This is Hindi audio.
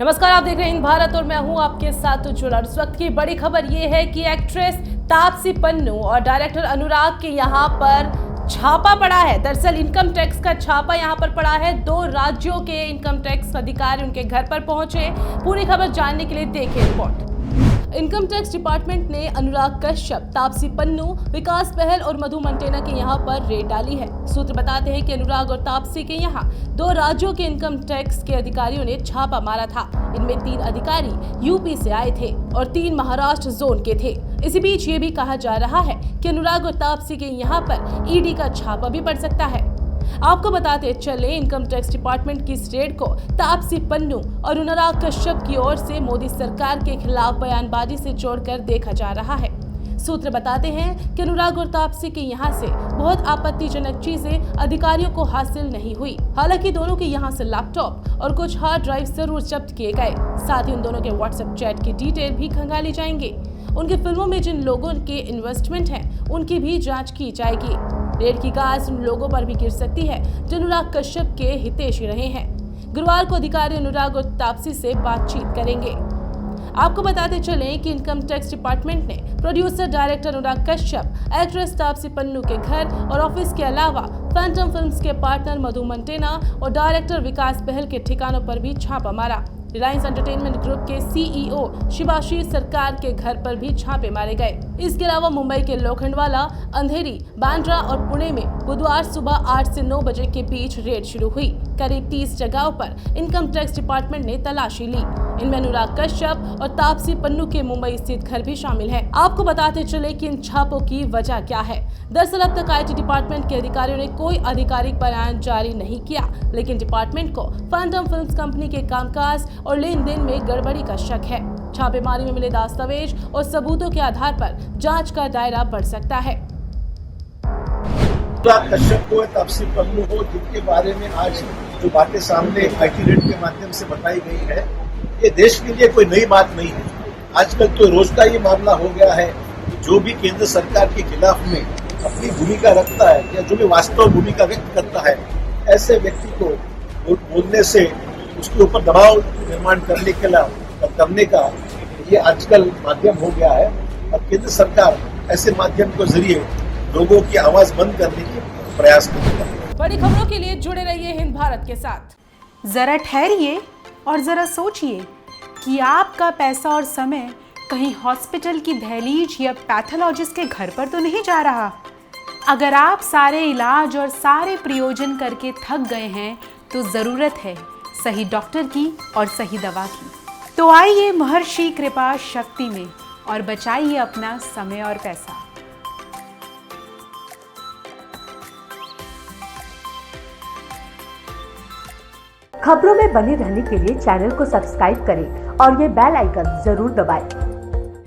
नमस्कार, आप देख रहे हैं हिंद भारत और मैं हूं आपके साथ जुड़ा। इस वक्त की बड़ी खबर ये है कि एक्ट्रेस तापसी पन्नू और डायरेक्टर अनुराग के यहां पर छापा पड़ा है। दरअसल इनकम टैक्स का छापा यहां पर पड़ा है। 2 राज्यों के इनकम टैक्स अधिकारी उनके घर पर पहुंचे। पूरी खबर जानने के लिए देखें रिपोर्ट। इनकम टैक्स डिपार्टमेंट ने अनुराग कश्यप, तापसी पन्नू, विकास बहल और मधु मंटेना के यहां पर रेड डाली है। सूत्र बताते हैं कि अनुराग और तापसी के यहां 2 राज्यों के इनकम टैक्स के अधिकारियों ने छापा मारा था। इनमें 3 अधिकारी यूपी से आए थे और 3 महाराष्ट्र जोन के थे। इसी बीच ये भी कहा जा रहा है कि अनुराग और तापसी के यहाँ पर ईडी का छापा भी पड़ सकता है। आपको बताते चले, इनकम टैक्स डिपार्टमेंट की इस रेड को तापसी पन्नू और अनुराग कश्यप की ओर से मोदी सरकार के खिलाफ बयानबाजी से जोड़कर देखा जा रहा है। सूत्र बताते हैं कि अनुराग और तापसी के यहाँ से बहुत आपत्तिजनक चीजें अधिकारियों को हासिल नहीं हुई। हालांकि दोनों के यहाँ से लैपटॉप और कुछ हार्ड ड्राइव जरूर जब्त किए गए। साथ ही उन दोनों के व्हाट्सएप चैट की डिटेल भी खंगाली जाएंगे। उनकी फिल्मों में जिन लोगों के इन्वेस्टमेंट हैं, उनकी भी जांच की जाएगी। रेड की गाज उन लोगों पर भी गिर सकती है जो अनुराग कश्यप के हितैषी रहे हैं। गुरुवार को अधिकारी अनुराग और तापसी से बातचीत करेंगे। आपको बताते चलें कि इनकम टैक्स डिपार्टमेंट ने producer director Anurag Kashyap, actress Taapsee Pannu के घर और ऑफिस के अलावा फैंटम फिल्म्स के पार्टनर मधु मंटेना और डायरेक्टर विकास बहल के ठिकानों पर भी छापा मारा। रिलायंस एंटरटेनमेंट ग्रुप के सीईओ शिवाशीष सरकार के घर पर भी छापे मारे गए। इसके अलावा मुंबई के लोखंडवाला, अंधेरी, बांद्रा और पुणे में बुधवार सुबह 8 से 9 बजे के बीच रेड शुरू हुई। करीब 30 जगहों पर इनकम टैक्स डिपार्टमेंट ने तलाशी ली। इनमें अनुराग कश्यप और तापसी पन्नू के मुंबई स्थित घर भी शामिल है। आपको बताते चले कि इन छापों की वजह क्या है। दरअसल अब तक आईटी डिपार्टमेंट के अधिकारियों ने कोई आधिकारिक बयान जारी नहीं किया, लेकिन डिपार्टमेंट को फैंटम फिल्म्स कंपनी के कामकाज और लेन देन में गड़बड़ी का शक है। छापेमारी में मिले दस्तावेज और सबूतों के आधार पर जांच का दायरा बढ़ सकता है। कश्यप को, तापसी पन्नू को, जिनके बारे में आज जो बातें सामने आईटी रेड के माध्यम से बताई गई है, ये देश के लिए कोई नई बात नहीं है। आजकल तो रोज का ये मामला हो गया है। जो भी केंद्र सरकार के खिलाफ में अपनी भूमिका रखता है या जो भी वास्तव भूमिका व्यक्त करता है, ऐसे व्यक्ति को बोलने से उसके ऊपर दबाव निर्माण करने का ये आजकल माध्यम हो गया है। और केंद्र सरकार ऐसे माध्यम के जरिए लोगों की आवाज बंद करने की प्रयास करती है। बड़ी खबरों के लिए जुड़े रहिए हिंद भारत के साथ। जरा ठहरिए और जरा सोचिए कि आपका पैसा और समय कहीं हॉस्पिटल की दहलीज या पैथोलॉजिस्ट के घर पर तो नहीं जा रहा। अगर आप सारे इलाज और सारे प्रयोजन करके थक गए हैं तो ज़रूरत है सही डॉक्टर की और सही दवा की। तो आइए महर्षि कृपा शक्ति में और बचाइए अपना समय और पैसा। खबरों में बने रहने के लिए चैनल को सब्सक्राइब करें और ये बेल आइकन जरूर दबाएं।